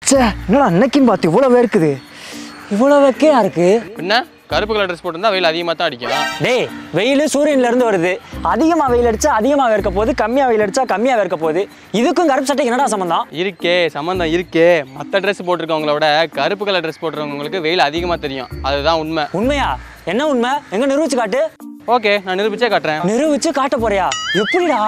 சே என்னடா அன்னைக்குன்னு பார்த்து இவ்வளோ வேர்க்குது. இவ்வளோ வெக்கையா இருக்கு. என்ன கருப்பு கலர் ட்ரெஸ் போட்டிருந்தா வெயில் அதிகமாக தான் அடிக்கும். டேய் வெயில் சூரியன்ல இருந்து வருது. அதிகமாக வெயில் அடிச்சா அதிகமாக வேர்க்க போகுது, கம்மியாக வெயில் அடிச்சா கம்மியாக வேர்க்க போகுது. இதுக்கும் கருப்பு சட்டைக்கு என்னடா சம்மந்தம்? சம்மந்தம் இருக்கே. மற்ற ட்ரெஸ் போட்டிருக்கவங்கள விட கருப்பு கலர் ட்ரெஸ் போட்டிருக்கவங்களுக்கு வெயில் அதிகமாக தெரியும். அதுதான் உண்மை. உண்மையா? என்ன உண்மை? எங்க நிரூபிச்சு காட்டு. ஓகே, நான் நிரூபிச்சே காட்டுறேன். நிரூபிச்சு காட்ட போறியா? எப்படிடா?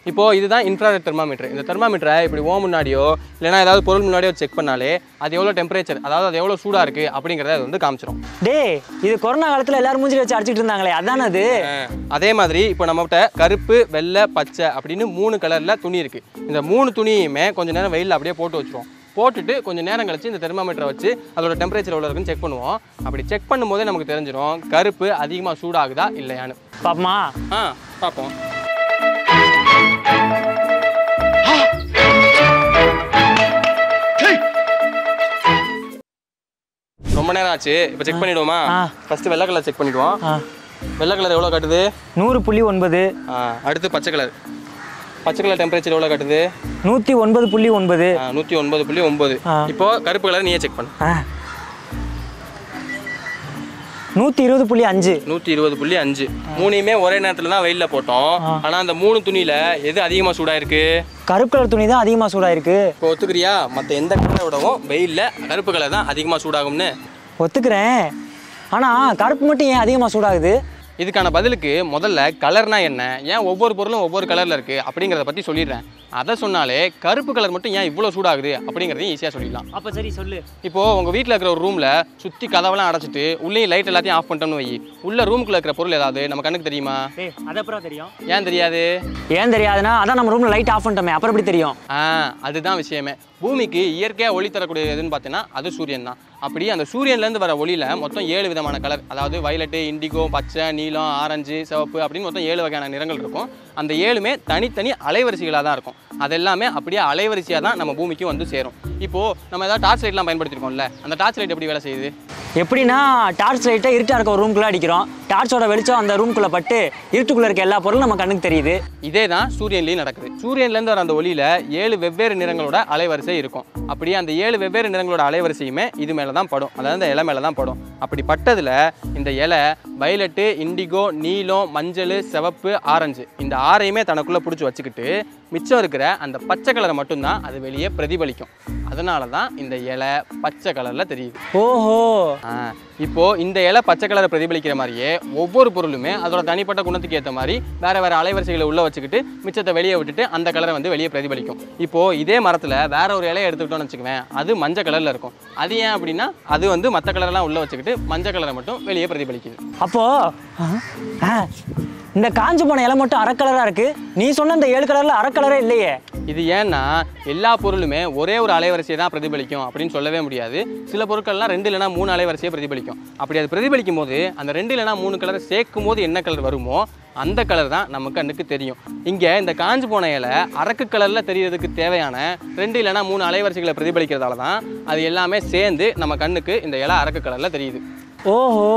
இப்போ இதுதான் இன்ஃப்ராரெட் தெர்மாமீட்டர். இந்த தெர்மாமீட்டரை இப்படி முன்னாடியோ இல்லைனா ஏதாவது பொருள் முன்னாடியோ செக் பண்ணாலே அது எவ்வளோ டெம்பரேச்சர், அதாவது அது எவ்வளோ சூடாக இருக்குது அப்படிங்கிறத அது வந்து காமிச்சிடும். டேய் இது கொரோனா காலத்தில் எல்லாரும் மூஞ்சில வச்சு அடிச்சிட்டு இருந்தாங்களே, அதானே அது? அதே மாதிரி இப்போ நம்மகிட்ட கருப்பு, வெள்ளை, பச்சை அப்படின்னு 3 கலரில் துணி இருக்குது. இந்த 3 துணியுமே கொஞ்சம் நேரம் வெயிலில் அப்படியே போட்டு வச்சுருவோம். போட்டுட்டு கொஞ்சம் நேரம் கழிச்சு இந்த தெர்மாமீட்டரை வச்சு அதோட டெம்பரேச்சர் எவ்வளோ இருக்குன்னு செக் பண்ணுவோம். அப்படி செக் பண்ணும்போதே நமக்கு தெரிஞ்சிடும் கருப்பு அதிகமாக சூடாகுதா இல்லையான்னு. பாப்பமா? பார்ப்போம். ரொம்ப நேரம் ஆச்சு. இப்போ செக் பண்ணிடுவோமா? ஃபர்ஸ்ட் வெள்ளை கலர் செக் பண்ணிடுவோம். வெள்ளை கலர் எவ்வளோ காட்டுது? 100.9. அடுத்து பச்சை கலர். பச்சை கலர் டெம்பரேச்சர் எவ்வளோ காட்டுது? 109.9. 109.9. இப்போ கருப்பு கலர் நீயே செக் பண்ணு. 120.5. 120.5. மூணையுமே ஒரே நேரத்தில் தான் வெயிலில் போட்டோம். ஆனால் அந்த 3 துணியில் எது அதிகமாக சூடாக இருக்கு? கருப்பு கலர் துணி தான் அதிகமாக சூடாக இருக்கு. இப்போ ஒத்துக்கிறியா? மற்ற எந்த கலரை விடவும் வெயிலில் கருப்பு கலர் தான் அதிகமாக சூடாகும்னு? ஒத்துக்கிறேன். ஆனால் கருப்பு மட்டும் ஏன் அதிகமாக சூடாகுது? இதுக்கான பதிலுக்கு முதல்ல கலர்னா என்ன, ஏன் ஒவ்வொரு பொருளும் ஒவ்வொரு கலரில் இருக்குது அப்படிங்கிறத பற்றி சொல்லிடுறேன். அதை சொன்னாலே கருப்பு கலர் மட்டும் ஏன் இவ்வளோ சூடாகுது அப்படிங்கிறதையும் ஈஸியாக சொல்லிடலாம். அப்போ சரி சொல்லு. இப்போது உங்கள் வீட்டில் இருக்கிற ஒரு ரூமில் சுற்றி கதவெல்லாம் அடைச்சிட்டு உள்ளே லைட் எல்லாத்தையும் ஆஃப் பண்ணிட்டோம்னு வை. உள்ள ரூமுக்குள்ள இருக்கிற பொருள் ஏதாவது நம்ம கண்ணுக்கு தெரியுமா? அது அப்புறம் தெரியும். ஏன் தெரியாது? ஏன் தெரியாதுன்னா அதான் நம்ம ரூமில் லைட் ஆஃப் பண்ணிட்டோமே, அப்புறம் எப்படி தெரியும்? அதுதான் விஷயமே. பூமிக்கு இயற்கையாக ஒளி தரக்கூடிய எதுன்னு பார்த்தீங்கன்னா அது சூரியன் தான். அப்படி அந்த சூரியன்லேருந்து வர ஒளியில் மொத்தம் 7 விதமான கலர், அதாவது வயலட்டு, இண்டிகோ, பச்சை, நீலம், ஆரஞ்சு, சிவப்பு அப்படின்னு மொத்தம் 7 வகையான நிறங்கள் இருக்கும். அந்த 7மே தனித்தனி அலைவரிசைகளாக தான் இருக்கும். அதெல்லாமே அப்படியே அலைவரிசையாக தான் நம்ம பூமிக்கு வந்து சேரும். இப்போது நம்ம ஏதாவது டார்ச் லைட்லாம் பயன்படுத்திருக்கோம்ல, அந்த டார்ச் லைட் எப்படி வேலை செய்யுது? எப்படின்னா டார்ச் லைட்டை இருட்டாக இருக்க ஒரு ரூம்குள்ளே அடிக்கிறோம். டார்ச்சோட வெளிச்சம் அந்த ரூம்குள்ளே பட்டு இருட்டுக்குள்ளே இருக்க எல்லா பொருளும் நம்ம கண்ணுக்கு தெரியுது. இதே தான் சூரியன்லேயும் நடக்குது. சூரியன்லேருந்து வர அந்த ஒளியில் 7 வெவ்வேறு நிறங்களோட அலைவரிசை இருக்கும். அப்படியே அந்த 7 வெவ்வேறு நிறங்களோட அலைவரிசையுமே இது மேலே தான் படும், அதாவது இந்த இலை மேலே தான் படும். அப்படி பட்டதில் இந்த இலை வயலட்டு, இண்டிகோ, நீலம், மஞ்சள், சிவப்பு, ஆரஞ்சு இந்த 6ஐயுமே தனக்குள்ளே பிடிச்சி வச்சுக்கிட்டு மிச்சம் இருக்கிற அந்த பச்சை கலரை மட்டும்தான் அது வெளியே பிரதிபலிக்கும். அதனால தான் இந்த இலை பச்சை கலரில் தெரியுது. ஓஹோ. இப்போது இந்த இலை பச்சை கலரை பிரதிபலிக்கிற மாதிரியே ஒவ்வொரு பொருளுமே அதோட தனிப்பட்ட குணத்துக்கு ஏற்ற மாதிரி வேறு வேறு அலைவரிசைகளை உள்ளே வச்சுக்கிட்டு மிச்சத்தை வெளியே விட்டுட்டு அந்த கலரை வந்து வெளியே பிரதிபலிக்கும். இப்போது இதே மரத்தில் வேற ஒரு இலையை எடுத்துக்கிட்டோம்னு வச்சுக்குவேன், அது மஞ்சள் கலரில் இருக்கும். அது ஏன் அப்படின்னா அது வந்து மற்ற கலரெல்லாம் உள்ளே வச்சுக்கிட்டு மஞ்சள் கலரை மட்டும் வெளியே பிரதிபலிக்குது. அப்போது இந்த காஞ்சு போன இலை மட்டும் அரை கலராக இருக்குது. நீ சொன்ன இந்த 7 கலரில் அரை கலரே இல்லையே. இது ஏன்னா எல்லா பொருளுமே ஒரே ஒரு அலைவரிசையை தான் பிரதிபலிக்கும் அப்படின்னு சொல்லவே முடியாது. சில பொருட்கள்லாம் 2 இல்லைனா 3 அலைவரிசையை பிரதிபலிக்கும். அப்படி அது பிரதிபலிக்கும் போது அந்த 2 இல்லைனா 3 கலரை சேர்க்கும் போது என்ன கலர் வருமோ அந்த கலர் தான் நம்ம கண்ணுக்கு தெரியும். இங்கே இந்த காஞ்சு போன இலை அரக்கு கலரில் தெரியறதுக்கு தேவையான 2 இல்லைனா 3 அலைவரிசைகளை பிரதிபலிக்கிறதால தான் அது எல்லாமே சேர்ந்து நம்ம கண்ணுக்கு இந்த இலை அரக்கு கலரில் தெரியுது. ஓஹோ.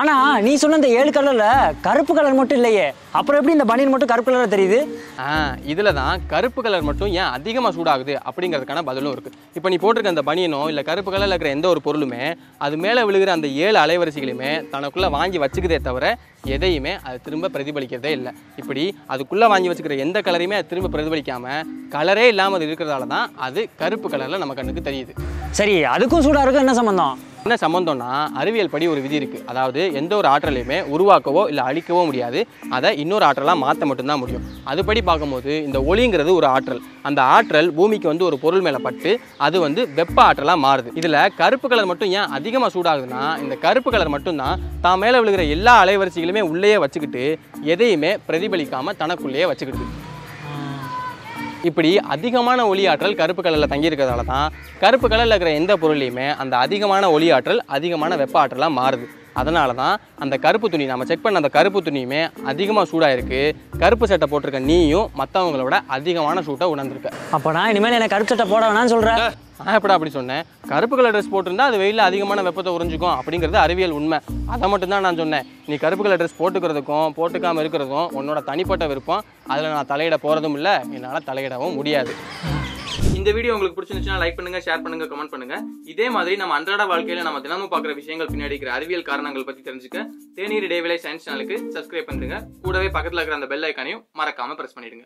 ஆனால் நீ சொன்ன இந்த 7 கலரில் கருப்பு கலர் மட்டும் இல்லையே, அப்புறம் எப்படி இந்த பனியன் மட்டும் கருப்பு கலரில் தெரியுது? இதில் தான் கருப்பு கலர் மட்டும் ஏன் அதிகமாக சூடாகுது அப்படிங்கிறதுக்கான பதிலும் இருக்குது. இப்போ நீ போட்டிருக்க அந்த பனியனோ இல்லை கருப்பு கலரில் இருக்கிற எந்த ஒரு பொருளுமே அது மேலே விழுகிற அந்த 7 அலைவரிசைகளையுமே தனக்குள்ளே வாங்கி வச்சுக்கிறதே தவிர எதையுமே அது திரும்ப பிரதிபலிக்கிறதே இல்லை. இப்படி அதுக்குள்ளே வாங்கி வச்சுக்கிற எந்த கலரையுமே அது திரும்ப பிரதிபலிக்காமல் கலரே இல்லாமல் அது இருக்கிறதால தான் அது கருப்பு கலரில் நம்ம கண்ணுக்கு தெரியுது. சரி, அதுக்கும் சூடாக இருக்கும் என்ன சம்மந்தம்? என்ன சம்மந்தம்னா அறிவியல் படி ஒரு விதி இருக்குது. அதாவது எந்த ஒரு ஆற்றலையுமே உருவாக்கவோ இல்லை அழிக்கவோ முடியாது, அதை இன்னொரு ஆற்றலாக மாற்ற மட்டும்தான் முடியும். அதுபடி பார்க்கும்போது இந்த ஒளிங்கிறது ஒரு ஆற்றல். அந்த ஆற்றல் பூமிக்கு வந்து ஒரு பொருள் மேலே பட்டு அது வந்து வெப்ப ஆற்றலாக மாறுது. இதில் கருப்பு கலர் மட்டும் ஏன் அதிகமாக சூடாகுதுன்னா இந்த கருப்பு கலர் மட்டும்தான் தான் மேலே விழுகிற எல்லா அலைவரிசைகளுமே உள்ளேயே வச்சுக்கிட்டு எதையுமே பிரதிபலிக்காமல் தனக்குள்ளேயே வச்சுக்கிட்டு. இப்படி அதிகமான ஒளி ஆற்றல் கருப்பு கலரில் தங்கியிருக்கிறதால தான் கருப்பு கலரில் இருக்கிற எந்த பொருளையுமே அந்த அதிகமான ஒளி ஆற்றல் அதிகமான வெப்ப ஆற்றலாக மாறுது. அதனால தான் அந்த கருப்பு துணி நம்ம செக் பண்ண அந்த கருப்பு துணியுமே அதிகமாக சூடாக இருக்குது. கருப்பு சட்டை போட்டிருக்க நீயும் மற்றவங்களோட அதிகமான சூட்டை உணர்ந்திருக்க. அப்போ நான் இனிமேல் எனக்கு கருப்பு சட்டை போட வேணான்னு சொல்கிறேன். நான் எப்படா அப்படி சொன்னேன்? கருப்பு கலர் ட்ரெஸ் போட்டிருந்தா அது வெயிலில் அதிகமான வெப்பத்தை உறிஞ்சிக்கும் அப்படிங்கிறது அறிவியல் உண்மை. அதை மட்டும்தான் நான் சொன்னேன். நீ கருப்பு கலர் ட்ரெஸ் போட்டுக்கிறதுக்கும் போட்டுக்காமல் இருக்கிறதுக்கும் உன்னோட தனிப்பட்ட விருப்பம். அதில் நான் தலையிட போகிறதும் இல்லை, என்னால் தலையிடவும் முடியாது. இந்த வீடியோ உங்களுக்கு பிடிச்சிருந்துச்சுன்னா லைக் பண்ணுங்க, ஷேர் பண்ணுங்க, கமெண்ட் பண்ணுங்க. இதே மாதிரி நம்ம அன்றாட வாழ்க்கையில நம்ம தினமும் பார்க்குற விஷயங்கள் பின்னாடி இருக்கிற அறிவியல் காரணங்கள் பத்தி தெரிஞ்சுக்க தேநீர் இடைவேளை சயின்ஸ் சேனலுக்கு சப்ஸ்கிரைப் பண்ணுங்க. கூடவே பக்கத்துல இருக்கிற அந்த பெல் ஐக்கானையும் மறக்காம பிரஸ் பண்ணிடுங்க.